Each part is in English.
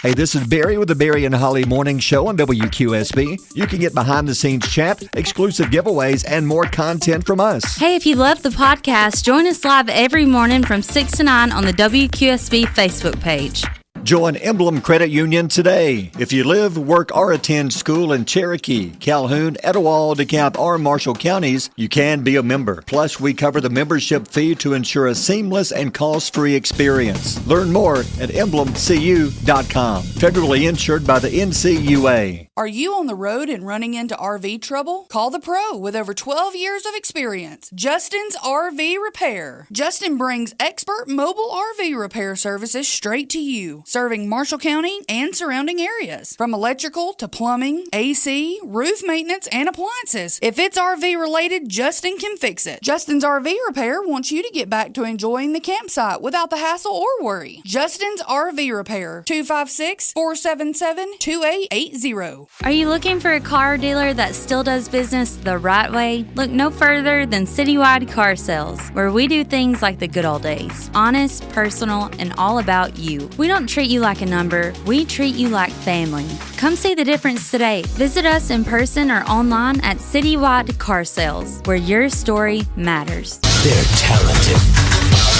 Hey, this is Barry with the Barry and Holly Morning Show on WQSB. You can get behind the scenes chat, exclusive giveaways, and more content from us. Hey, if you love the podcast, join us live every morning from 6 to 9 on the WQSB Facebook page. Join Emblem Credit Union today. If you live, work, or attend school in Cherokee, Calhoun, Etowah, DeKalb, or Marshall counties, you can be a member. Plus, we cover the membership fee to ensure a seamless and cost-free experience. Learn more at emblemcu.com. Federally insured by the NCUA. Are you on the road and running into RV trouble? Call the pro with over 12 years of experience. Justin's RV Repair. Justin brings expert mobile RV repair services straight to you, serving Marshall County and surrounding areas. From electrical to plumbing, AC, roof maintenance, and appliances. If it's RV related, Justin can fix it. Justin's RV Repair wants you to get back to enjoying the campsite without the hassle or worry. Justin's RV Repair, 256-477-2880. Are you looking for a car dealer that still does business the right way? Look no further than Citywide Car Sales, where we do things like the good old days. Honest, personal, and all about you. We don't treat you like a number, we treat you like family. Come see the difference today. Visit us in person or online at Citywide Car Sales, where your story matters. They're talented,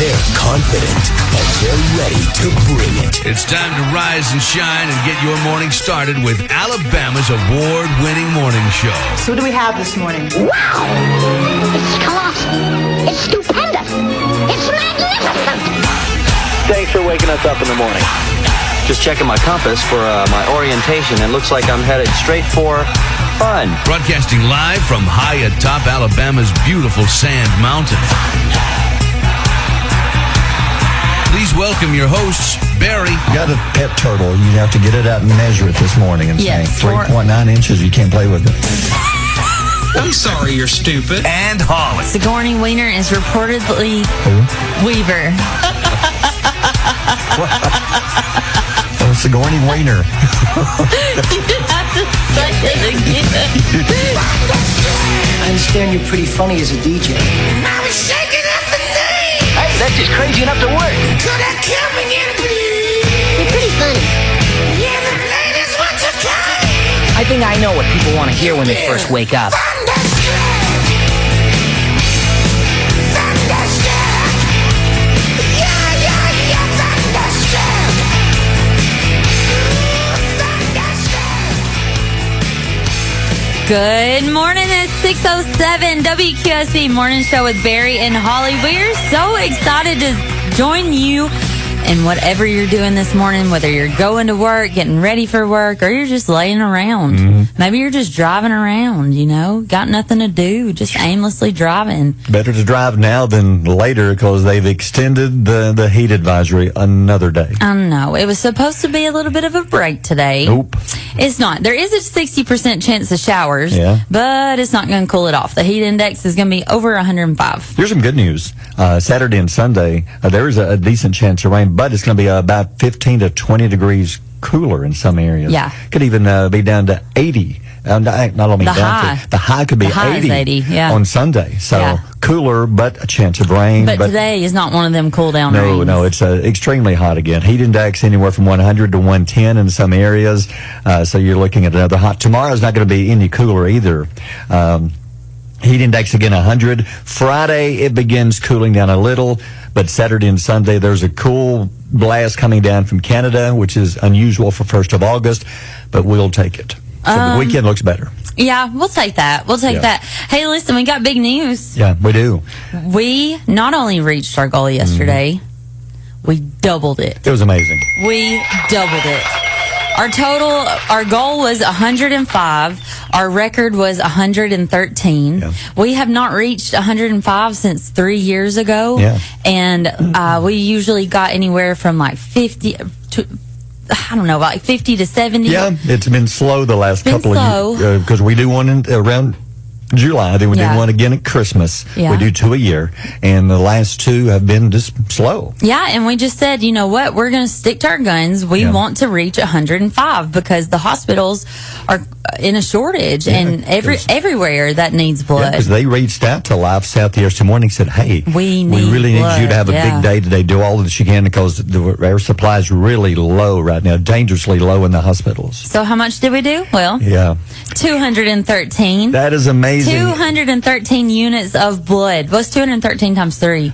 they're confident, and they're ready to bring it. It's time to rise and shine and get your morning started with Alabama's award-winning morning show. So what do we have this morning? Wow! It's colossal. It's stupendous. It's magnificent. Thanks for waking us up in the morning. Just checking my compass for my orientation. It looks like I'm headed straight for fun. Broadcasting live from high atop Alabama's beautiful Sand Mountain. Please welcome your hosts, Barry. You got a pet turtle. You have to get it out and measure it this morning and say 3.9 inches. You can't play with it. I'm sorry, you're stupid. And Holly. Sigourney Weaver is reportedly Weaver. Oh, Sigourney Weaver. You have to say it again. I understand you're pretty funny as a DJ. I was shaking up the knee. Hey, that's just crazy enough to work. Could I come and get a please? You're pretty funny. Yeah, the ladies want to come. I think I know what people want to hear when they first wake up. Good morning at 6:07 WQSB Morning Show with Barry and Holly. We're so excited to join you in whatever you're doing this morning, whether you're going to work, getting ready for work, or you're just laying around. Maybe you're just driving around, got nothing to do, just aimlessly driving. Better to drive now than later because they've extended the heat advisory another day. I know. It was supposed to be a little bit of a break today. Nope. It's not. There is a 60% chance of showers, but it's not going to cool it off. The heat index is going to be over 105. Here's some good news. Saturday and Sunday, there is a decent chance of rain, but it's going to be about 15 to 20 degrees cooler in some areas. Yeah. Could even be down to 80. Not only The down high. to the high could be The high is 80, yeah. on Sunday. So Yeah. cooler, but a chance of rain. But today is not one of them cool down rains. No, it's extremely hot again. Heat index anywhere from 100 to 110 in some areas. So you're looking at another hot. Tomorrow's not going to be any cooler either. Heat index again 100. Friday it begins cooling down a little, but Saturday and Sunday there's a cool blast coming down from Canada, which is unusual for 1st of August, but we'll take it. So the weekend looks better. Yeah, we'll take that. We'll take that. Hey, listen, we got big news. Yeah, we do. We not only reached our goal yesterday, we doubled it. It was amazing. We doubled it. Our goal was 105. Our record was 113. Yeah. We have not reached 105 since 3 years ago. Yeah. And we usually got anywhere from like 50 to, like 50 to 70. Yeah, it's been slow the last couple slow. of years because we do one around July. Then we Yeah. do one again at Christmas. Yeah. We do 2 a year. And the last 2 have been just slow. Yeah, and we just said, you know what? We're going to stick to our guns. We Yeah. want to reach 105 because the hospitals are in a shortage and everywhere that needs blood. Because they reached out to Life South yesterday morning and said, hey, We need really need you to have a blood, yeah. big day today. Do all that you can because the air supply is really low right now, dangerously low in the hospitals. So how much did we do? Well, Yeah. 213. That is amazing. 213 units of blood. What's 213 times 3?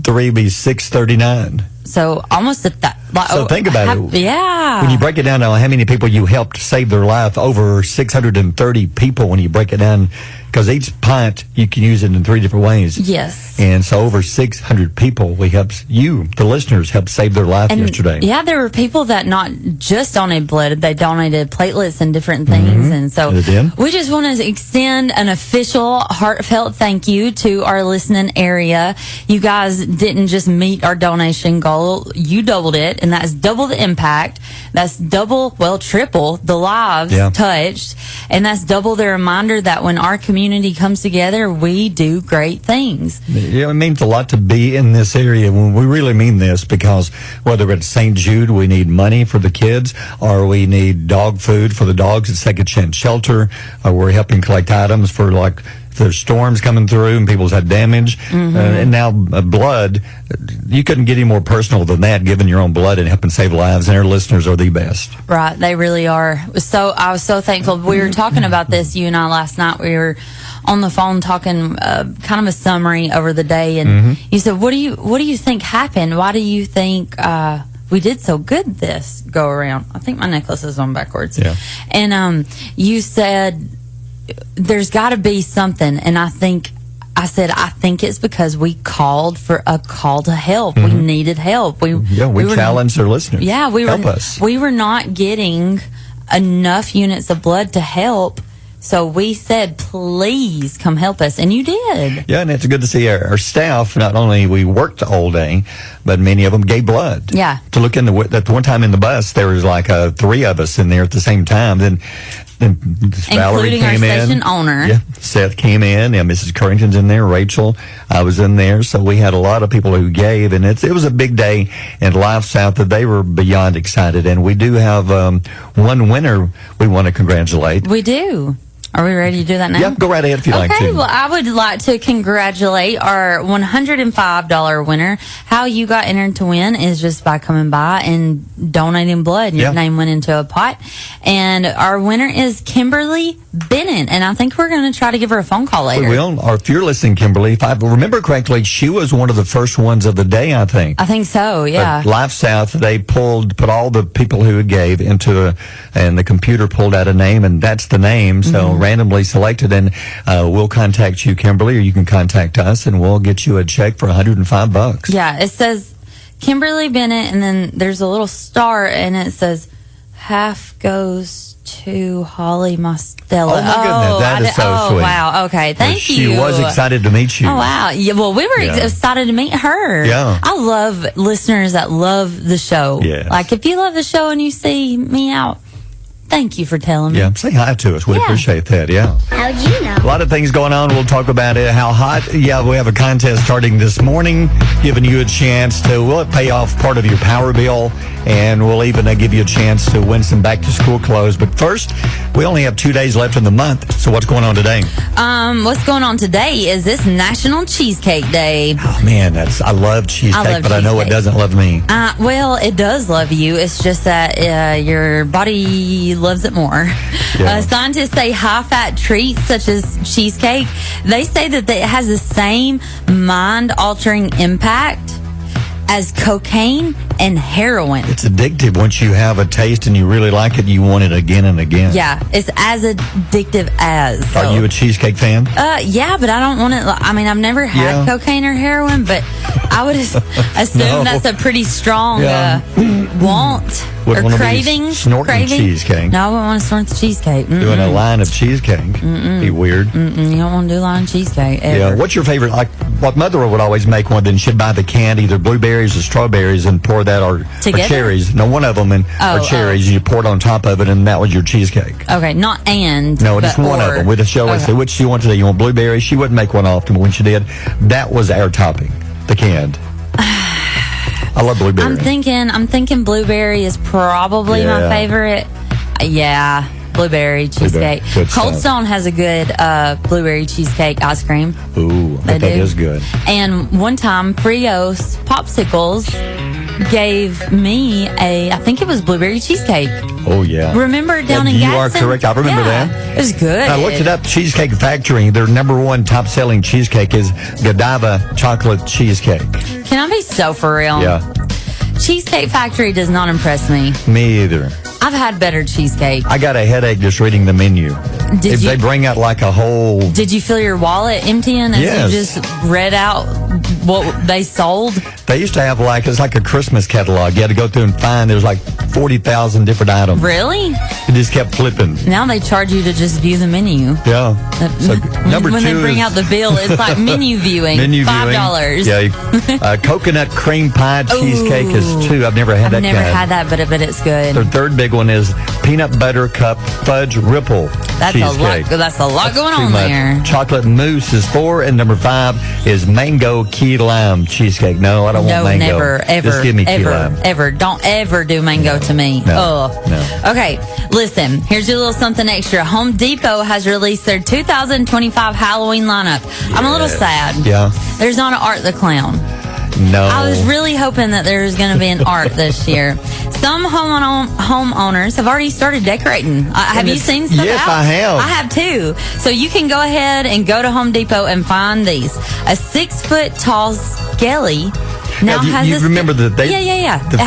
3 be 639. So almost at that. So think about it. Yeah. When you break it down on how many people you helped save their life, over 630 people when you break it down, because each pint, you can use it in 3 different ways. Yes. And so over 600 people, we helped you, the listeners, helped save their life yesterday. Yeah, there were people that not just donated blood, they donated platelets and different things. And so They did. we just want to extend an official, heartfelt thank you to our listening area. You guys didn't just meet our donation goal, you doubled it, and that's double the impact. That's double, well, triple the lives Yeah. touched. And that's double the reminder that when our community comes together, we do great things. Yeah, it means a lot to be in this area. When we really mean this, because whether it's St. Jude, we need money for the kids, or we need dog food for the dogs at Second Chance Shelter, or we're helping collect items for like there's storms coming through and people's had damage, and now blood. You couldn't get any more personal than that, giving your own blood and helping save lives. And our listeners are the best. Right, they really are. So I was so thankful. We were talking about this, you and I, last night. We were on the phone talking kind of a summary over the day, and you said, "What do you think happened? Why do you think we did so good this go around?" I think my necklace is on backwards. Yeah. And you said there's got to be something, and I said, I think it's because we called for a call to help. We needed help. We were challenged our listeners. Yeah, Help us. We were not getting enough units of blood to help. So we said, please come help us. And you did. Yeah, and it's good to see our staff. Not only we worked all day, but many of them gave blood. Yeah. To look in that one time in the bus, there was like 3 of us in there at the same time. Then Valerie Including our came in. station owner. Yeah, Seth came in. Yeah, Mrs. Currington's in there. Rachel, I was in there. So we had a lot of people who gave, and it was a big day in Life South that they were beyond excited. And we do have one winner we want to congratulate. We do. Are we ready to do that now? Yeah, go right ahead if you like to. Okay, well, I would like to congratulate our $105 winner. How you got entered to win is just by coming by and donating blood. Your name went into a pot. And our winner is Kimberly Bennett. And I think we're going to try to give her a phone call later. We will. Or if you're listening, Kimberly, if I remember correctly, she was one of the first ones of the day, I think. I think so, yeah. Life South, they put all the people who gave into and the computer pulled out a name, and that's the name. So randomly selected, and we'll contact you, Kimberly, or you can contact us, and we'll get you a check for $105. Yeah, it says Kimberly Bennett, and then there's a little star, and it says half goes to Holly Mostella. Oh, my goodness. That is so sweet. Wow. Okay. Thank you. She was excited to meet you. Oh, wow. Yeah, well, we were excited to meet her. Yeah. I love listeners that love the show. Yes. Like, if you love the show and you see me out, thank you for telling me. Yeah, say hi to us. We appreciate that, yeah. How'd you know? A lot of things going on. We'll talk about it, how hot. Yeah, we have a contest starting this morning, giving you a chance to, we'll pay off part of your power bill, and we'll even give you a chance to win some back-to-school clothes. But first, we only have 2 days left in the month, so what's going on today? What's going on today is this National Cheesecake Day. Oh, man, I love cheesecake, but I know it doesn't love me. Well, it does love you. It's just that your body loves it more. Yeah. Scientists say high-fat treats such as cheesecake, they say that it has the same mind-altering impact as cocaine and heroin. It's addictive. Once you have a taste and you really like it, you want it again and again. Yeah, it's as addictive as. So. Are you a cheesecake fan? Yeah, but I don't want it. I mean, I've never had cocaine or heroin, but I would assume that's a pretty strong want. Wouldn't or wanna be craving. snorting cheesecake. No, I wouldn't want to snort the cheesecake. Doing a line of cheesecake. Be weird. You don't want to do a line of cheesecake ever. Yeah. What's your favorite? Like, what Mother would always make one, then she'd buy the canned either blueberries or strawberries and pour that or cherries. No, one of them or cherries. You pour it on top of it, and that was your cheesecake. Okay, not and. No, just one of them. With a show, I say, which do you want today? You want blueberries? She wouldn't make one often, but when she did, that was our topping, the canned. I love blueberry. I'm thinking blueberry is probably my favorite. Yeah, blueberry cheesecake. Cold Stone has a good blueberry cheesecake ice cream. Ooh, that is good. And one time, Frios Popsicles gave me I think it was blueberry cheesecake. Oh, yeah. Remember down in You Gadsden? are correct. I remember that. It was good. I looked it up. Cheesecake Factory, their number one top-selling cheesecake is Godiva chocolate cheesecake. Can I be so for real? Yeah. Cheesecake Factory does not impress me. Me either. I've had better cheesecake. I got a headache just reading the menu. Did they bring out like a whole... Did you feel your wallet emptying as you just read out what they sold? They used to have it's like a Christmas catalog. You had to go through and find, there's like 40,000 different items. Really? It just kept flipping. Now they charge you to just view the menu. Yeah. So when they bring out the bill, it's like menu viewing. $5. Yeah. Coconut cream pie cheesecake is $2. I've never had that. I've never had that, but I bet it's good. The third big one is peanut butter cup fudge ripple cheesecake. That's a lot going on there. Chocolate mousse is 4, and number 5 is mango key lime cheesecake. No, I don't want mango. No, never, ever. Just give me key lime. Ever. Don't ever do mango to me. No. Okay, listen, here's your little something extra. Home Depot has released their 2025 Halloween lineup. I'm a little sad. Yeah. There's not an Art the Clown. No. I was really hoping that there was going to be an art this year. Some homeowners have already started decorating. Have you seen stuff Yes, out? I have. I have too. So you can go ahead and go to Home Depot and find these. A 6-foot tall skelly. Now you remember the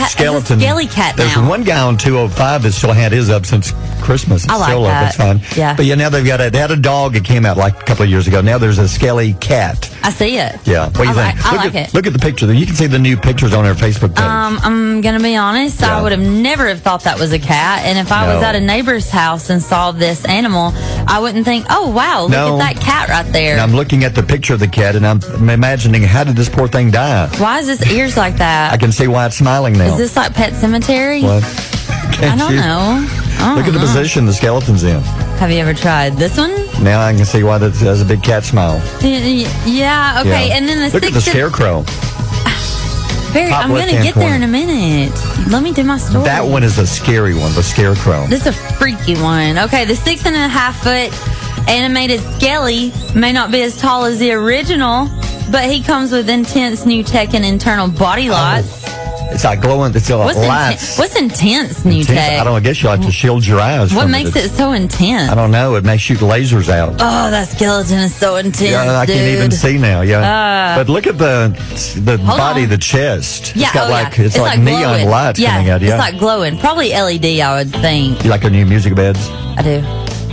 skeleton. It's a skelly cat There's now. one guy on 205 that still had his up since Christmas. I like still that. Up. It's fine. Yeah. But now they had a dog that came out like a couple of years ago. Now there's a skelly cat. I see it. Yeah. What do you think? I like it. Look at the picture. You can see the new pictures on our Facebook page. I'm going to be honest. I would have never have thought that was a cat. And if I was at a neighbor's house and saw this animal, I wouldn't think, oh, wow, look at that cat right there. And I'm looking at the picture of the cat, and I'm imagining, how did this poor thing die? Why is its ears like that? I can see why it's smiling now. Is this like Pet Cemetery? What? I don't know. Look at the position the skeleton's in. Have you ever tried this one? Now I can see why that has a big cat smile. Yeah, okay. Yeah. And then Look at the scarecrow. Barry, I'm going to get there in a minute. Let me do my story. That one is a scary one, the scarecrow. This is a freaky one. Okay, the 6.5-foot animated Skelly may not be as tall as the original, but he comes with intense new tech and internal body lights. It's like glowing. It's like lights. What's intense new tech? I don't know. I guess you like to shield your eyes. What makes it so intense? I don't know. It may shoot lasers out. Oh, that skeleton is so intense. Yeah, I can't even see now. Yeah, but look at the body, the chest. Yeah, it's got it's like neon glowing. lights coming out. Yeah, it's like glowing. Probably LED, I would think. You like their new music beds? I do.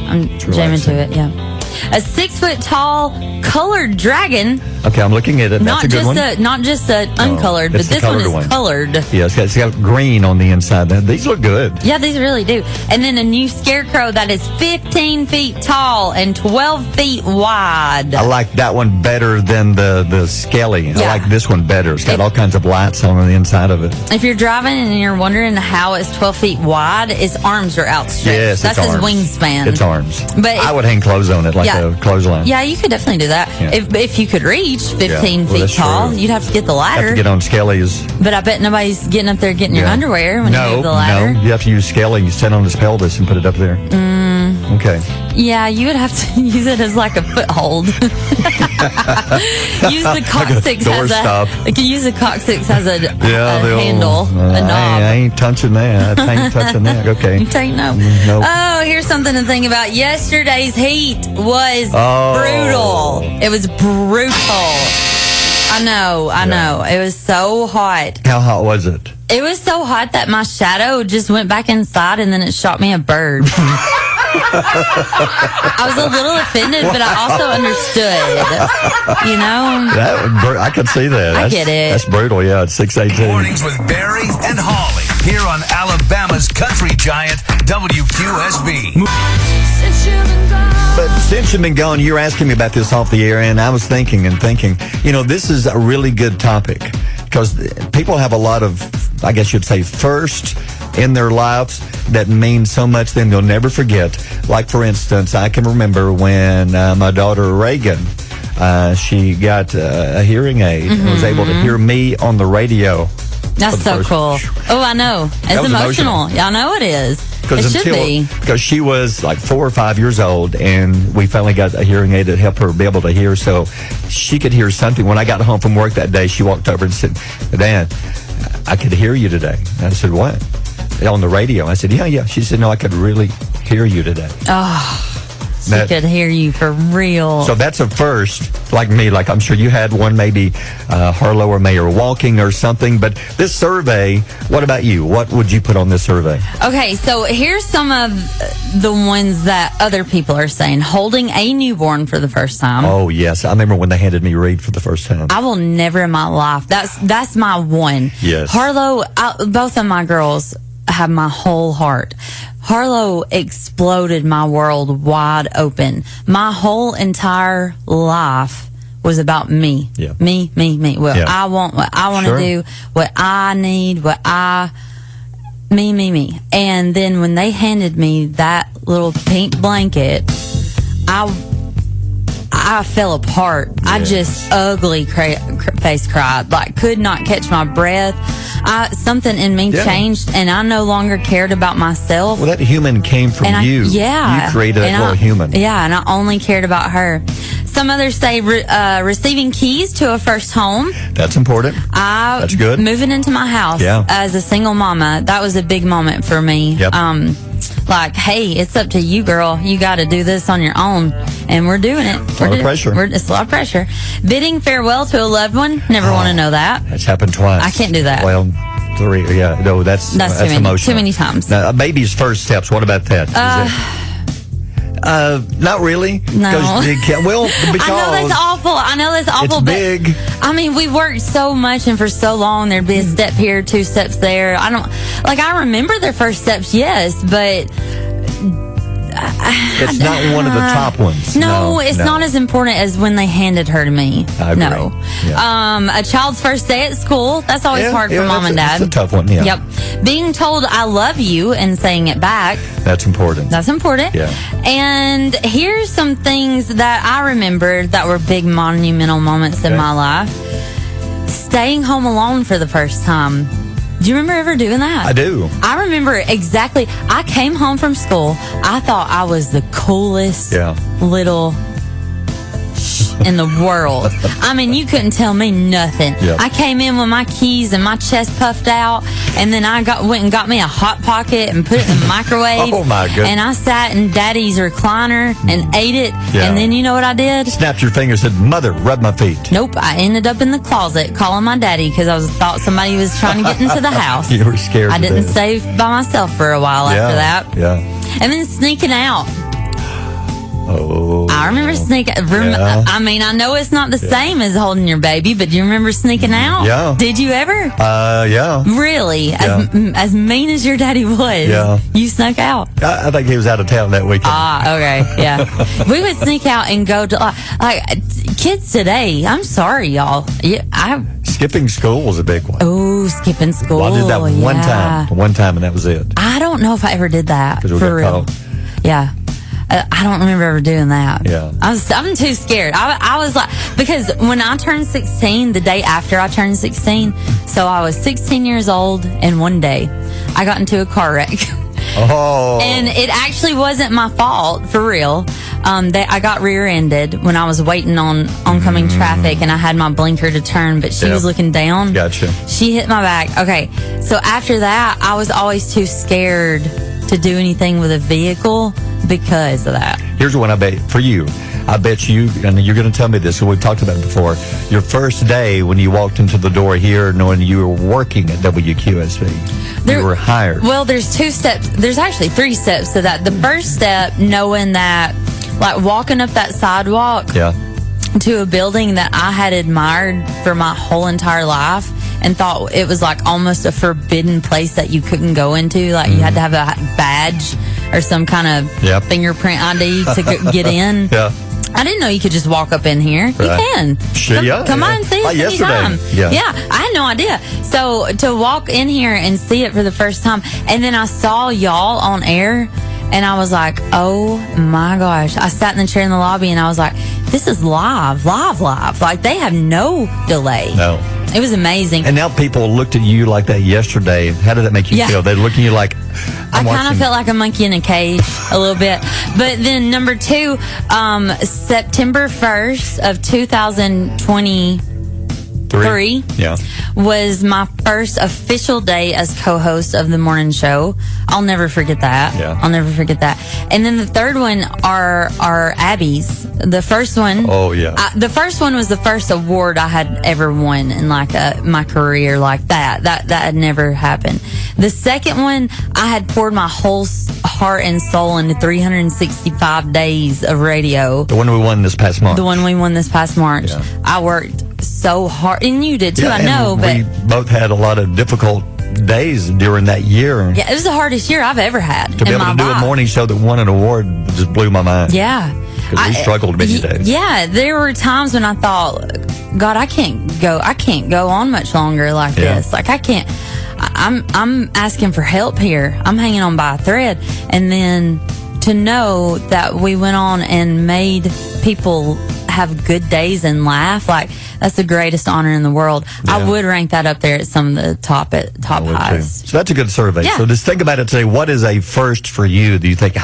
I'm jamming to it. Yeah. A 6-foot tall colored dragon. Okay, I'm looking at it. That's a good one. Not just uncolored, but this one is colored. Yeah, it's got green on the inside. These look good. Yeah, these really do. And then a new scarecrow that is 15 feet tall and 12 feet wide. I like that one better than the skelly. Yeah. I like this one better. It's got all kinds of lights on the inside of it. If you're driving and you're wondering how it's 12 feet wide, his arms are outstretched. Yes, that's his wingspan. It's arms. But I would hang clothes on it like a clothesline. Yeah, you could definitely do that. Yeah. If you could reach 15 feet tall, true. you'd have to get the ladder. Have to get on skellies. But I bet nobody's getting up there getting your underwear when you move the ladder. No, you have to use skelly. You sit on his pelvis and put it up there. Okay. Yeah, you would have to use it as like a foothold. Use the coccyx as a handle, a knob. I ain't touching that. I ain't touching that. Okay. You ain't no. Nope. Oh, here's something to think about. Yesterday's heat was brutal. It was brutal. I know. It was so hot. How hot was it? It was so hot that my shadow just went back inside and then it shot me a bird. I was a little offended, but I also understood. You know? I could see that. I get it. That's brutal, yeah. It's 6:18. Mornings with Barry and Holly here on Alabama's country giant WQSB. But since you've been gone, you're asking me about this off the air, and I was thinking, this is a really good topic because people have a lot of, I guess you'd say, first in their lives that mean so much to them they'll never forget. Like, for instance, I can remember when my daughter Reagan, she got a hearing aid and was able to hear me on the radio. That's so cool. Oh, I know. It's emotional. I know it is. It should be. Because she was like 4 or 5 years old, and we finally got a hearing aid that helped her be able to hear, so she could hear something. When I got home from work that day, she walked over and said, "Dad, I could hear you today." And I said, "What?" "On the radio." I said, Yeah. She said, "No, I could really hear you today." Oh. She could hear you for real. So that's a first, like me. Like I'm sure you had one, maybe Harlow or Mayor walking or something. But this survey, what about you? What would you put on this survey? Okay, so here's some of the ones that other people are saying. Holding a newborn for the first time. Oh, yes. I remember when they handed me Reed for the first time. I will never in my life. That's my one. Yes. Harlow, both of my girls have my whole heart. Harlow exploded my world wide open. My whole entire life was about me. Yeah. Me. Well, yeah. I want what I want to do, what I need, me. And then when they handed me that little pink blanket, I fell apart. Yes. I just ugly face cried. Like, could not catch my breath. Something in me changed, and I no longer cared about myself. Well, that human came from you. Yeah. You created that little human. Yeah, and I only cared about her. Some others say receiving keys to a first home. That's important. That's good. Moving into my house as a single mama, that was a big moment for me. Yep. Like, hey, it's up to you, girl. You got to do this on your own. And we're doing it. It's a lot of pressure. It's a lot of pressure. Bidding farewell to a loved one. Never want to know that. That's happened twice. I can't do that. Well, 3. Yeah. No, that's emotional. Too many times. Now, a baby's first steps. What about that? Not really. No. Well, because I know that's awful. It's big. I mean, we worked so much and for so long. There'd be a step here, 2 steps there. I remember their first steps, yes, but it's not one of the top ones. No, it's not as important as when they handed her to me. I agree. No. Yeah. A child's first day at school, that's always hard for mom and dad. It's a tough one, yeah. Yep. Being told I love you and saying it back. That's important. That's important. Yeah. And here's some things that I remember that were big monumental moments in my life. Staying home alone for the first time. Do you remember ever doing that? I do. I remember exactly. I came home from school. I thought I was the coolest little in the world. I mean, you couldn't tell me nothing. Yep. I came in with my keys and my chest puffed out, and then I went and got me a Hot Pocket and put it in the microwave. Oh, my goodness. And I sat in Daddy's recliner and ate it. Yeah. And then you know what I did? Snapped your finger and said, "Mother, rub my feet." Nope. I ended up in the closet calling my daddy because I thought somebody was trying to get into the house. You were scared. I didn't stay by myself for a while after that. Yeah. And then sneaking out. Oh. I remember sneaking. I mean, I know it's not the same as holding your baby, but do you remember sneaking out? Yeah. Did you ever? Yeah. Really? Yeah. As mean as your daddy was, you snuck out. I think he was out of town that weekend. Okay. Yeah. We would sneak out and go to, like kids today. I'm sorry, y'all. Skipping school was a big one. Oh, skipping school. Well, I did that one time, and that was it. I don't know if I ever did that. For real. Caught. Yeah. I don't remember ever doing that. Yeah. I'm too scared. I was like, because when I turned 16, the day after I turned 16, so I was 16 years old, and one day I got into a car wreck. Oh. And it actually wasn't my fault, for real. I got rear-ended when I was waiting on oncoming traffic, and I had my blinker to turn, but she was looking down. Gotcha. She hit my back. Okay, so after that, I was always too scared to do anything with a vehicle because of that. Here's one I bet for you. I bet you, and you're going to tell me this, because we've talked about it before, your first day when you walked into the door here knowing you were working at WQSB, you were hired. Well, there's 2 steps. There's actually 3 steps to that. The first step, knowing that, like walking up that sidewalk to a building that I had admired for my whole entire life and thought it was like almost a forbidden place that you couldn't go into. Like you had to have a badge or some kind of fingerprint ID to get in. I didn't know you could just walk up in here. You can. Come on and see us anytime. I had no idea. So to walk in here and see it for the first time, and then I saw y'all on air, and I was like, oh my gosh. I sat in the chair in the lobby, and I was like, this is live. Like they have no delay. No. It was amazing. And now people looked at you like that yesterday. How did that make you feel? They look at you like, I kind of felt like a monkey in a cage a little bit. But then number 2, September 1st of 2023 was my first official day as co-host of the morning show. I'll never forget that. I'll never forget that. And then the third one are Abby's. The first one. The first one was the first award I had ever won in like my career like that. That had never happened. The second one, I had poured my whole heart and soul into 365 days of radio. The one we won this past March. I worked so hard, and you did too. I know, but we both had a lot of difficult days during that year. Yeah, it was the hardest year I've ever had. To be able to do a morning show that won an award just blew my mind. Yeah, because we struggled many days. Yeah, there were times when I thought, God, I can't go on much longer like this. Like I can't. I'm asking for help here. I'm hanging on by a thread, and then to know that we went on and made people have good days and laugh, like that's the greatest honor in the world. I would rank that up there at some of the top highs. So that's a good survey. So just think about it today. What is a first for you? Do you think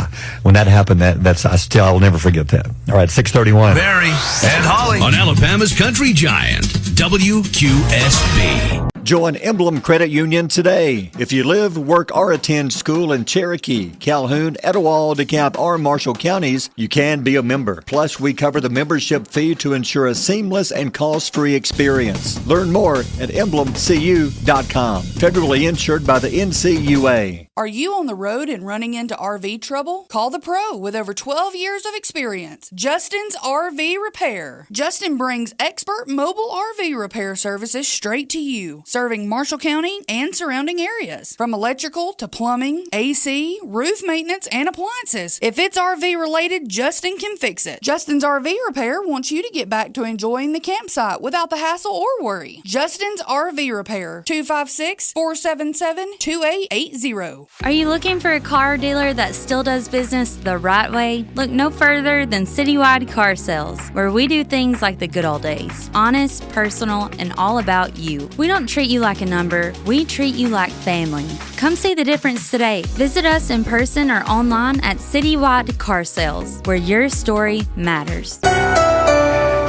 when that happened, I'll never forget that. All right, 6:31. Barry and Holly on Alabama's Country Giant, WQSB. Join Emblem Credit Union today. If you live, work, or attend school in Cherokee, Calhoun, Etowah, DeKalb, or Marshall counties, you can be a member. Plus, we cover the membership fee to ensure a seamless and cost-free experience. Learn more at emblemcu.com. Federally insured by the NCUA. Are you on the road and running into RV trouble? Call the pro with over 12 years of experience. Justin's RV Repair. Justin brings expert mobile RV repair services straight to you, serving Marshall County and surrounding areas. From electrical to plumbing, AC, roof maintenance, and appliances. If it's RV related, Justin can fix it. Justin's RV Repair wants you to get back to enjoying the campsite without the hassle or worry. Justin's RV Repair, 256-477-2880. Are you looking for a car dealer that still does business the right way? Look no further than Citywide Car Sales, where we do things like the good old days. Honest, personal, and all about you. We don't treat you like a number, we treat you like family. Come see the difference today. Visit us in person or online at Citywide Car Sales, where your story matters.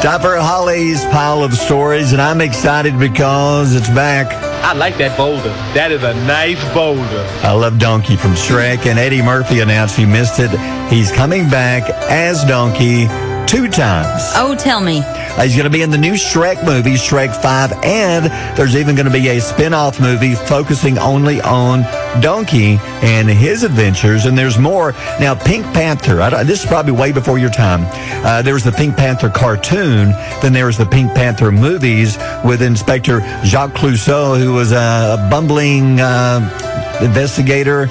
Time for Holly's pile of stories, and I'm excited because it's back. I like that boulder. That is a nice boulder. I love Donkey from Shrek, and Eddie Murphy announced, you missed it, he's coming back as Donkey 2 times. Oh, tell me. He's going to be in the new Shrek movie, Shrek 5, and there's even going to be a spin-off movie focusing only on Donkey and his adventures, and there's more. Now, Pink Panther, this is probably way before your time. There was the Pink Panther cartoon, then there was the Pink Panther movies with Inspector Jacques Clouseau, who was a bumbling investigator.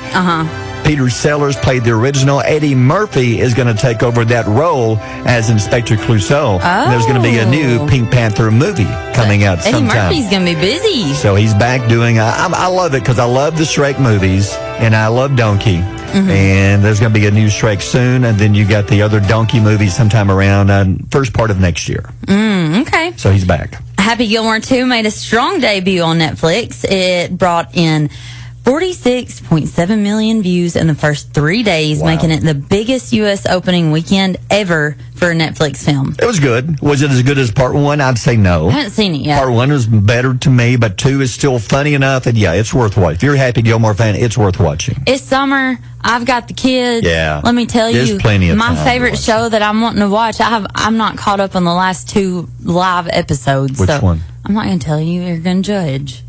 Peter Sellers played the original. Eddie Murphy is going to take over that role as Inspector Clouseau. There's going to be a new Pink Panther movie coming out sometime. Eddie Murphy's going to be busy. So he's back doing, I love it because I love the Shrek movies and I love Donkey. And there's going to be a new Shrek soon, and then you got the other Donkey movie sometime around first part of next year. Okay. So he's back. Happy Gilmore 2 made a strong debut on Netflix. It brought in 46.7 million views in the first 3 days, making it the biggest U.S. opening weekend ever for a Netflix film. It was good. Was it as good as part 1? I'd say no. I haven't seen it yet. Part 1 was better to me, but 2 is still funny enough, and yeah, it's worth watching. If you're a Happy Gilmore fan, it's worth watching. It's summer. I've got the kids. Yeah. Let me tell There's you, plenty of my time to favorite watch show that I'm wanting to watch. I'm not caught up on the last 2 live episodes. Which so one? I'm not going to tell you. You're going to judge.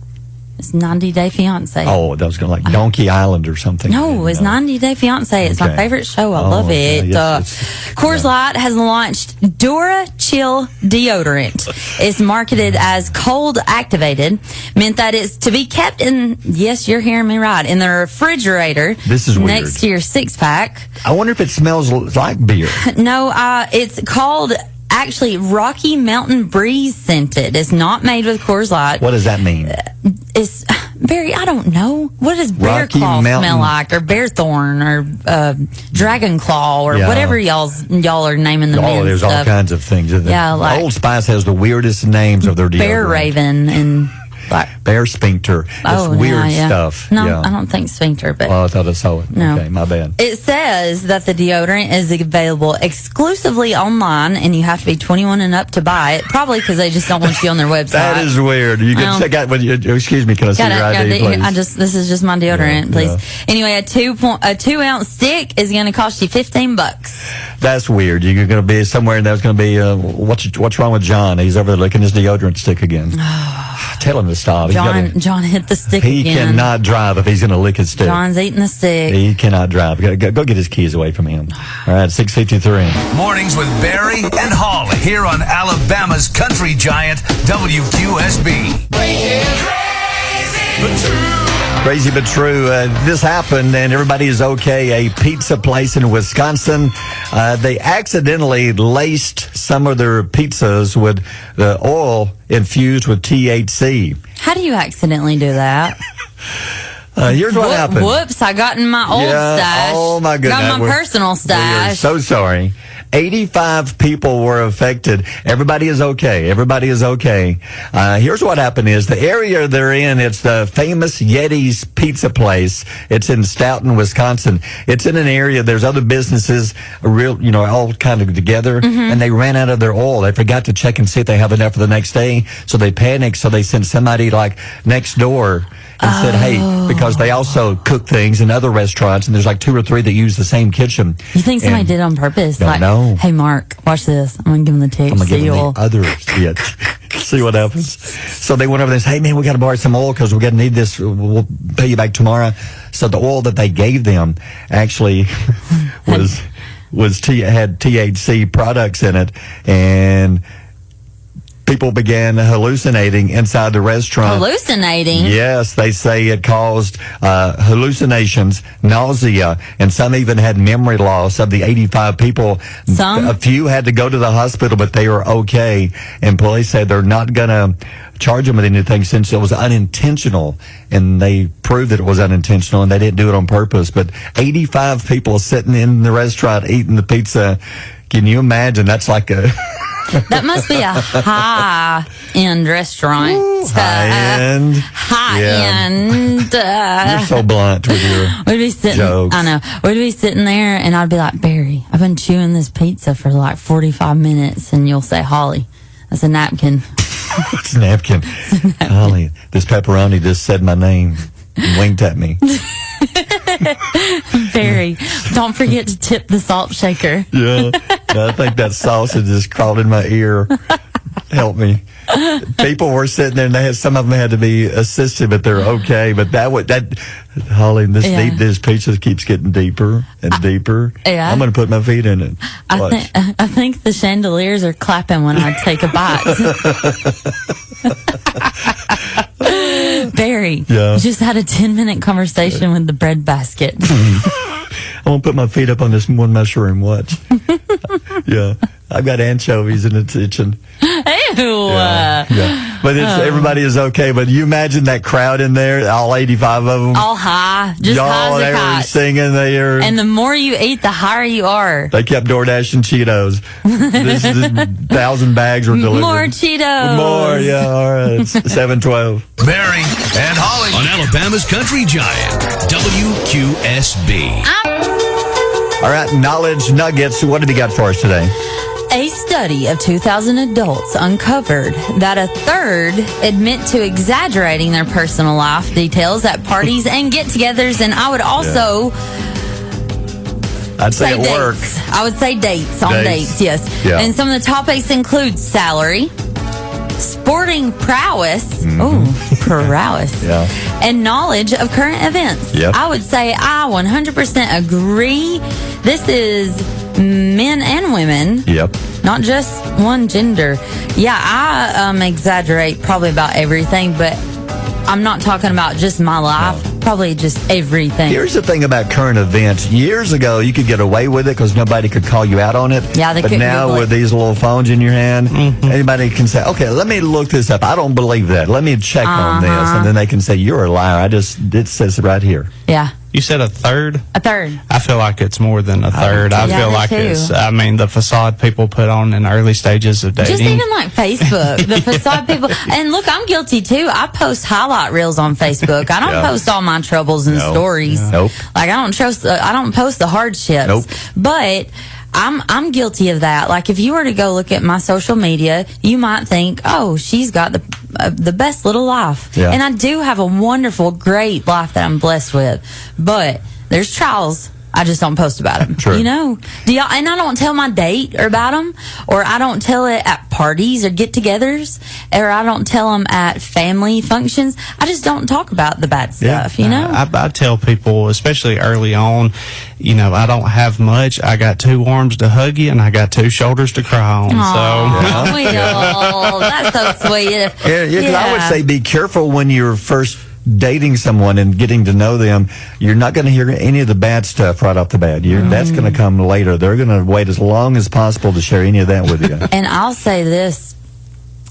It's 90 Day Fiance. Oh, that was going to like Donkey Island or something. No, it's 90 Day Fiance. It's my Okay. favorite show. I love it. Yes, Coors Light has launched Dura Chill deodorant. It's marketed as cold activated, meant that it's to be kept in, yes, you're hearing me right, in the refrigerator. This is weird. Next to your 6-pack. I wonder if it smells like beer. No, it's called actually Rocky Mountain Breeze scented. It's not made with Coors Light. What does that mean? It's Barry, I don't know. What does bear Rocky claw Mountain. smell like, or bear thorn, or dragon claw, or Yeah. whatever y'all are naming the men's There's all stuff. kinds of things. Yeah, like Old Spice has the weirdest names of their deodorant. Bear Raven and like Bear Sphincter. It's weird stuff. No, yeah. I don't think sphincter, but Oh, I thought I saw it. No. Okay, my bad. it says that the deodorant is available exclusively online, and you have to be 21 and up to buy it. Probably because they just don't want you on their website. That is weird. You can Well, check out. Excuse me, can I see your ID, please? This is just my deodorant, Yeah, please. yeah. Anyway, a 2-ounce stick is going to cost you $15. That's weird. You're going to be somewhere and there's going to be, what's wrong with John? He's over there licking his deodorant stick again. Tell him to stop. John hit the stick He again. cannot drive if he's going to lick his stick. John's eating the stick. He cannot drive. Go get his keys away from him. All right, 6:53. Mornings with Barry and Holly here on Alabama's country giant WQSB. Crazy but true. This happened and everybody is okay. A pizza place in Wisconsin, they accidentally laced some of their pizzas with the oil infused with THC. How do you accidentally do that? Here's what happened. Whoops, I got in my old stash. Oh my goodness. Got my personal We are stash. so sorry. 85 people were affected. Everybody is okay. Everybody is okay. Here's what happened is the area they're in, it's the famous Yeti's Pizza Place. It's in Stoughton, Wisconsin. It's in an area, there's other businesses, all kind of together, and they ran out of their oil. They forgot to check and see if they have enough for the next day, so they panicked, so they sent somebody like next door and said, hey, because they also cook things in other restaurants, and there's like 2 or 3 that use the same kitchen. You think somebody And did it on purpose? Don't know. Hey, Mark, watch this. I'm going to give him the tick. I'm going to give them seal. the other yet. See what happens. So they went over there and said, hey, man, we got to borrow some oil because we're going to need this. We'll pay you back tomorrow. So the oil that they gave them actually had THC products in it. And people began hallucinating inside the restaurant. Hallucinating? Yes, they say it caused hallucinations, nausea, and some even had memory loss. Of the 85 people, Some? a few had to go to the hospital, but they were okay. And police said they're not going to charge them with anything since it was unintentional. And they proved that it was unintentional, and they didn't do it on purpose. But 85 people sitting in the restaurant eating the pizza. Can you imagine? That's like a... That must be a high-end restaurant. High-end. High-end. You're so blunt with your We'd be sitting. jokes. I know. We'd be sitting there, and I'd be like, Barry, I've been chewing this pizza for like 45 minutes, and you'll say, Holly, that's a napkin. It's a napkin. Holly, this pepperoni just said my name and winked at me. Barry, don't forget to tip the salt shaker. Yeah. I think that sausage just crawled in my ear. Help me. People were sitting there, and some of them had to be assisted, but they're okay. But Holly, this pizza keeps getting deeper and deeper. Yeah. I'm going to put my feet in it. I think the chandeliers are clapping when I take a bite. Barry, Yeah. you just had a 10-minute conversation with the bread basket. I'm going to put my feet up on this one mushroom. Watch. Yeah. I've got anchovies in the kitchen. Ew. Yeah. But everybody is okay. But you imagine that crowd in there, all 85 of them. All high. Just high Y'all, as a they were kite. singing there. And the more you eat, the higher you are. They kept DoorDashing Cheetos. This 1,000 bags were delivered. More Cheetos. More, yeah, all right. It's 7:12. Barry and Holly on Alabama's country giant WQSB. All right, Knowledge Nuggets. What have you got for us today? A study of 2,000 adults uncovered that a third admit to exaggerating their personal life details at parties and get-togethers. And I would also I'd say at work. dates. I would say dates on Dates. dates, yes. Yeah. And some of the topics include salary, sporting prowess, prowess, Yeah. and knowledge of current events. Yep. I would say I 100% agree. This is men and women. Yep. Not just one gender. Yeah, I exaggerate probably about everything, but I'm not talking about just my life. Probably just everything. Here's the thing about current events. Years ago, you could get away with it because nobody could call you out on it. Yeah, they But couldn't now, Google with it. these little phones in your hand, anybody can say, okay, let me look this up. I don't believe that. Let me check on this. And then they can say, you're a liar. It says it right here. Yeah. You said a third? A third. I feel like it's more than a third. I Yeah, feel me like too. it's, I mean, the facade people put on in early stages of dating. Just even like Facebook, the facade people. And look, I'm guilty too. I post highlight reels on Facebook. I don't Yeah. post all my troubles and No. stories. Yeah. Nope. Like I don't post the hardships. Nope. But I'm guilty of that. Like if you were to go look at my social media, you might think, oh, she's got the best little life. Yeah. And I do have a wonderful, great life that I'm blessed with. But there's trials. I just don't post about them. True. You know? And I don't tell my date or about them, or I don't tell it at parties or get-togethers, or I don't tell them at family functions. I just don't talk about the bad stuff, you know? I tell people, especially early on, you know, I don't have much. I got 2 arms to hug you, and I got 2 shoulders to cry on. Aw, Will, that's so sweet. Yeah, 'cause I would say be careful when you're first dating someone and getting to know them. You're not going to hear any of the bad stuff right off the bat. That's going to come later. They're going to wait as long as possible to share any of that with you. And I'll say this,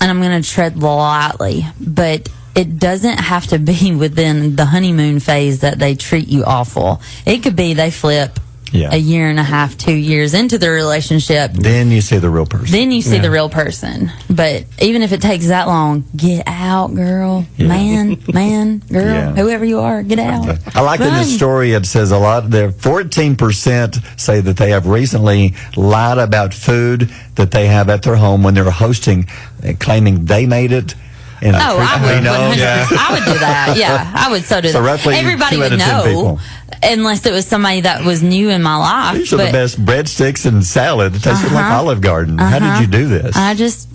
and I'm going to tread lightly, but it doesn't have to be within the honeymoon phase that they treat you awful. It could be they flip Yeah. a year and a half, 2 years into the relationship. Then you see the real person. Then you see the real person. But even if it takes that long, get out, girl. Yeah. Man, girl, Yeah. whoever you are, get out. I like in this Run. story, it says a lot there. 14% say that they have recently lied about food that they have at their home when they're hosting, claiming they made it. And Oh, I would. know. 100%. I would do that. Yeah, I would so do So that. roughly Everybody 2 out would of 10 know, people. unless it was somebody that was new in my life. These are the but best breadsticks and salad. It tastes like Olive Garden. How did you do this? I just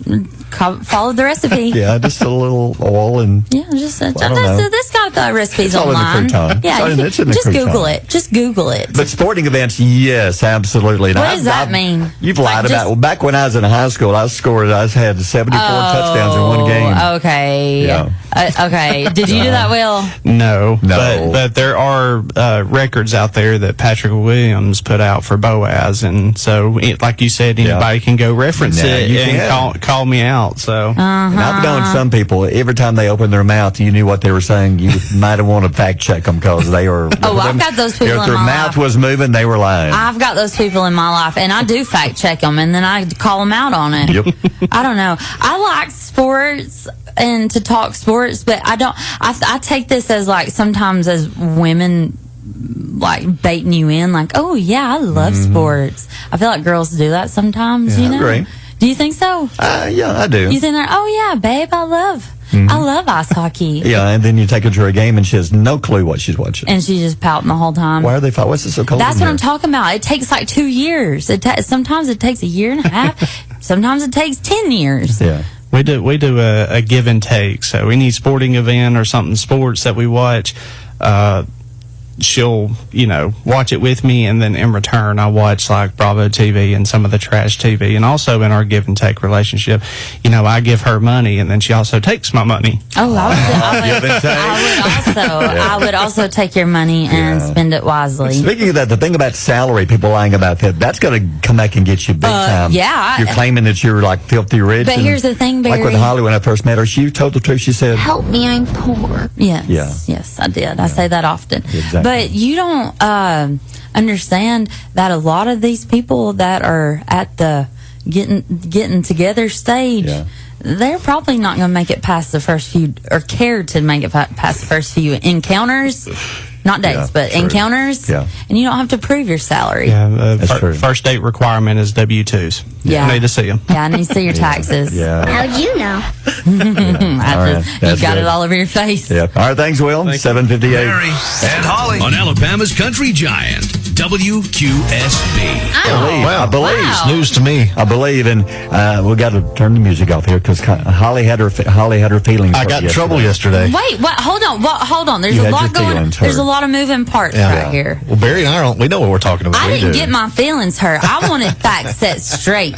followed the recipe. Yeah, just a little oil and Yeah, just I don't know. this got the recipes It's all in the online. crouton. Yeah, It's in the just crouton. Google it. Just Google it. But sporting events, yes, absolutely. And What does that mean? You've Like lied just- about. Well, back when I was in high school, I had 74 touchdowns in one game. Okay. Yeah. Okay. Did you do that, Will? No. No. But there are records out there that Patrick Williams put out for Boaz. And so, like you said, anybody can go reference Yeah, it you and can. call me out. So, And I've known some people, every time they opened their mouth, you knew what they were saying. You might have wanted to fact check them because they were. Oh, I've got those people If in their my mouth life. was moving, they were lying. I've got those people in my life, and I do fact check them, and then I call them out on it. Yep. I don't know. I like sports and to talk sports, but I don't. I take this as like sometimes as women like baiting you in, like, oh yeah, I love sports. I feel like girls do that sometimes. Yeah, you know? I agree. Do you think so? Yeah, I do. You think that? Oh yeah, babe, I love ice hockey. Yeah, and then you take her to a game and she has no clue what she's watching. And she's just pouting the whole time. Why are they fighting? What's it so cold? That's in what here? I'm talking about. It takes like 2 years. Sometimes it takes a year and a half. Sometimes it takes 10 years. Yeah. we do a give and take. So, any sporting event or something sports that we watch, she'll, watch it with me, and then in return, I watch like Bravo TV and some of the trash TV. And also in our give and take relationship, I give her money, and then she also takes my money. Oh, Give and take. I would also take your money and spend it wisely. Speaking of that, the thing about salary, people lying about that's going to come back and get you big time. yeah. You're claiming that you're like filthy rich. But and here's the thing, Like with Barry. Holly, when I first met her, she told the truth. She said, Help me, I'm poor. Yes. Yeah. Yes, I did. I say that often. Exactly. But you don't understand that a lot of these people that are at the getting together stage, Yeah. they're probably not going to make it past the first few, or care to make it past the first few encounters. Not dates, Yeah, but true. encounters. Yeah. And you don't have to prove your salary. Yeah, That's true. first date requirement is W-2s. Yeah. I need to see them. Yeah, I need to see your taxes. yeah. How'd you know? I right. just, you That's got good. it all over your face. Yeah. All right. Thanks, Will. 7:58. Barry and Holly on Alabama's Country Giant, WQSB. I believe. Wow. News to me. I believe, and we got to turn the music off here because Holly had her feelings. I got in trouble yesterday. Wait, what? Hold on. There's You a had lot your going on. feelings There's a hurt. lot of moving parts right here. Well, Barry and I we know what we're talking about. I We didn't do. get my feelings hurt. I wanted facts set straight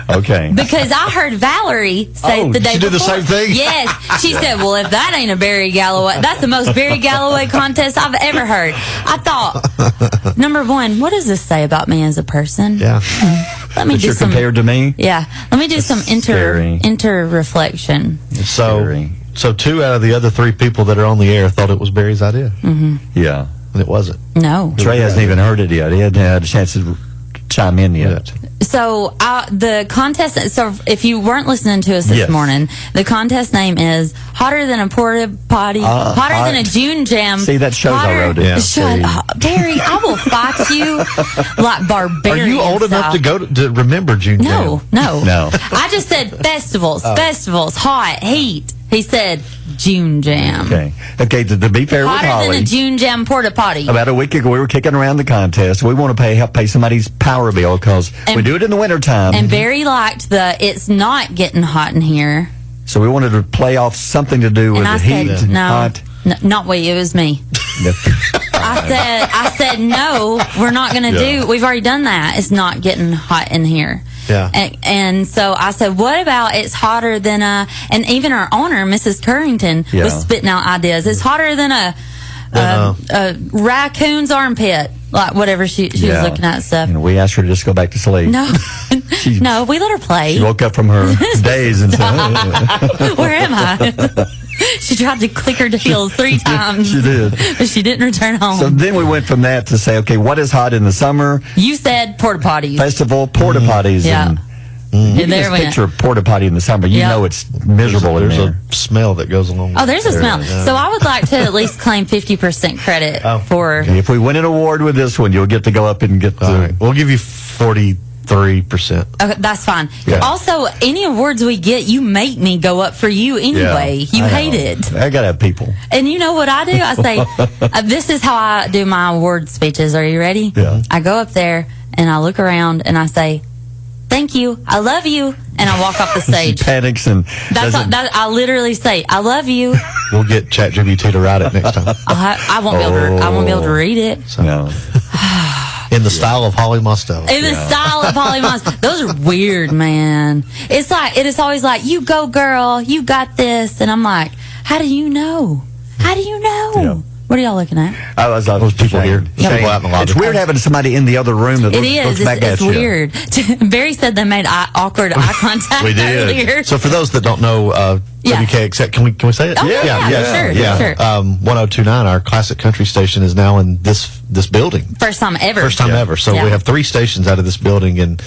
Okay. because I heard Valerie say Oh, the day she before. did the same thing? Yes, she said, "Well, if that ain't a Barry Galloway, that's the most Barry Galloway contest I've ever heard." I thought, number one, what does this say about me as a person? Yeah. Let me But do you're some. compared to me? Yeah, let me do some scary. inter reflection. So 2 out of the other 3 people that are on the air thought it was Barry's idea. Yeah. And it wasn't. No. Trey hasn't even heard it yet. He hadn't had a chance to chime in yet. So the contest. So if you weren't listening to us this Yes. morning, the contest name is hotter than a porta potty, hotter than a June Jam. See, that shows I wrote it. Yeah. Shut See. up, Barry. I will fight you like Are barbarian. you old enough to go to remember June Jam? No. I just said festivals, hot, heat. He said June Jam. Okay. To be fair with Hotter Holly, than a June Jam porta potty. about a week ago we were kicking around the contest. We want to help pay somebody's power bill because we do it in the wintertime. And Barry liked it's not getting hot in here. So we wanted to play off something to do with And I the heat said, and no, hot. not we, it was me. I said, no, we're not going to do, we've already done that. It's not getting hot in here. Yeah. And so I said, what about it's hotter than and even our owner, Mrs. Currington, was spitting out ideas. It's hotter than a raccoon's armpit. Like whatever she was looking at stuff. And we asked her to just go back to sleep. No, no, we let her play. She woke up from her daze and said, "Where am I?" She tried to click her heels 3 times. She did. But she didn't return home. So then we went from that to say, okay, what is hot in the summer? You said porta potties. Festival, porta potties. Yeah. And you And there just we went. picture a porta potty in the summer. You know it's miserable in There's there. a smell that goes along with Oh, there's a smell. Yeah. So I would like to at least claim 50% credit for. If we win an award with this one, you'll get to go up and get the. All right. We'll give you 43%. Okay, that's fine. Yeah. Also, any awards we get, you make me go up for you anyway. You I hate know. it. I gotta have people. And you know what I do? I say, this is how I do my award speeches. Are you ready? Yeah. I go up there and I look around and I say, thank you, I love you, and I walk off the She stage. panics and I literally say, I love you. We'll get ChatGPT to write it next time. I won't be able to read it. No. In the style of Holly Mosteller. In the style of Holly Moss. Those are weird, man. It is always like, you go, girl, you got this. And I'm like, how do you know? How do you know? Yeah. What are y'all looking at? I was like, those people here. People out in the lobby. It's weird having somebody in the other room that It looks is. back It's at you. weird. Barry said they made awkward eye contact We did. earlier. So for those that don't know, Yeah. WKXX, can we say it? Oh, yeah, sure. 1029, our classic country station, is now in this building. First time ever. First time ever. So Yeah. we have 3 stations out of this building, and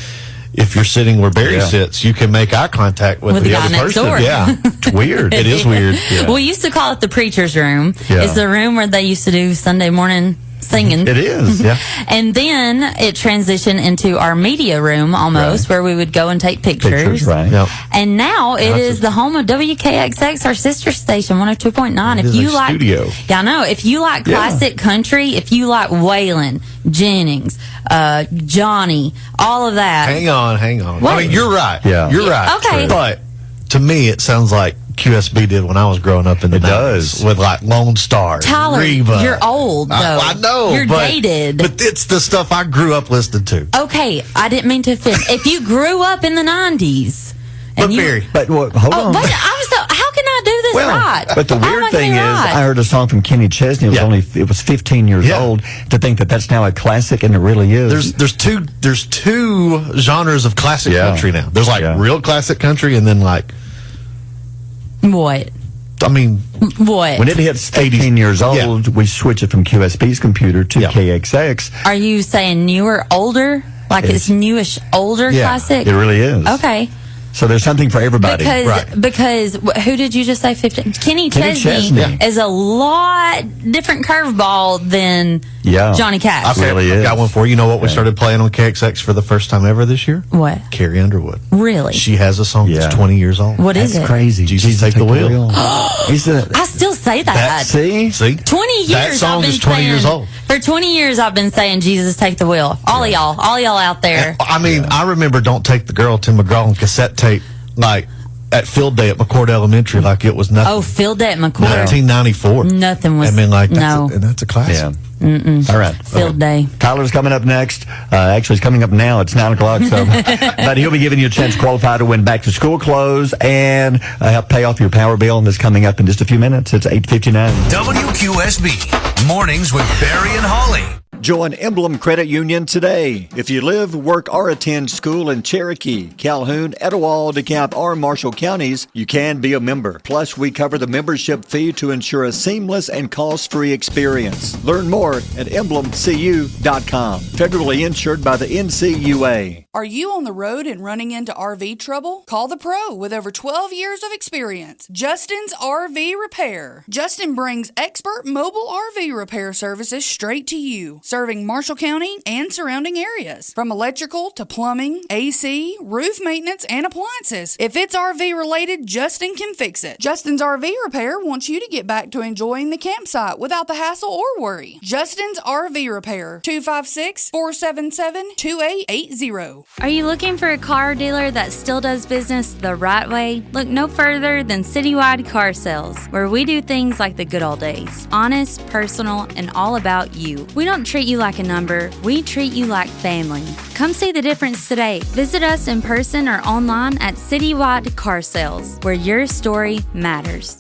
if you're sitting where Barry sits, you can make eye contact with With the the guy other next person. door. Yeah, it's weird. It is weird. Yeah. We used to call it the preacher's room. Yeah. It's the room where they used to do Sunday morning singing. It is. Yeah. And then it transitioned into our media room almost, where we would go and take pictures. Pictures, right. Yep. And now it is the home of WKXX, our sister station, 102.9. It If is you a like, studio. yeah, I know. If you like classic country, if you like Waylon, Jennings, Johnny, all of that. Hang on. What? I mean, you're right. Yeah. You're right. Okay. But to me, it sounds like QSB did when I was growing up in the It 90s. does. With like Lone Star, Tyler, Reba. you're old, though. I know. You're but, dated. But it's the stuff I grew up listening to. Okay, I didn't mean to offend. If you grew up in the 90s. But Barry. But hold on. Wait, how can I do this right? But the How am weird I thing getting is, it right? I heard a song from Kenny Chesney. It was 15 years old. To think that that's now a classic, and it really is. There's two genres of classic country now. There's like real classic country, and then like What? I mean, What? When it hits 18 years old, we switch it from QSB's computer to KXX. Are you saying newer, older? Like it's newish, older classic? It really is. Okay. So there's something for everybody. Because who did you just say 15? Kenny Chesney Chesney. is a lot different curveball than Yeah. Johnny Cash. I've got one for you. You know what we started playing on KXX for the first time ever this year? What? Carrie Underwood. Really? She has a song that's 20 years old. What is That's it? crazy. Jesus Take the Wheel. I still say that. See? 20 years. That song I've been is 20 saying, years old. For 20 years, I've been saying, Jesus, take the wheel. All of y'all out there. I mean, I remember Don't Take the Girl, Tim McGraw on cassette tape, like at field day at McCord Elementary, like it was nothing. Oh, field day at McCord. 1994. Nothing was. I mean, like, no. that's a classic. Mm-mm. All right. Field day. Tyler's coming up next. Actually, it's coming up now. It's 9 o'clock. So, but he'll be giving you a chance to qualify to win back to school clothes and help pay off your power bill. And this coming up in just a few minutes. It's 8:59. WQSB Mornings with Barry and Holly. Join Emblem Credit Union today. If you live, work, or attend school in Cherokee, Calhoun, Etowah, DeKalb, or Marshall counties, you can be a member. Plus, we cover the membership fee to ensure a seamless and cost-free experience. Learn more at emblemcu.com. Federally insured by the NCUA. Are you on the road and running into RV trouble? Call the pro with over 12 years of experience. Justin's RV Repair. Justin brings expert mobile RV repair services straight to you, serving Marshall County and surrounding areas. From electrical to plumbing, AC, roof maintenance, and appliances. If it's RV related, Justin can fix it. Justin's RV Repair wants you to get back to enjoying the campsite without the hassle or worry. Justin's RV Repair, 256-477-2880. Are you looking for a car dealer that still does business the right way? Look no further than Citywide Car Sales, where we do things like the good old days. Honest, personal, and all about you. We don't treat you like a number, we treat you like family. Come see the difference today. Visit us in person or online at Citywide Car Sales, where your story matters.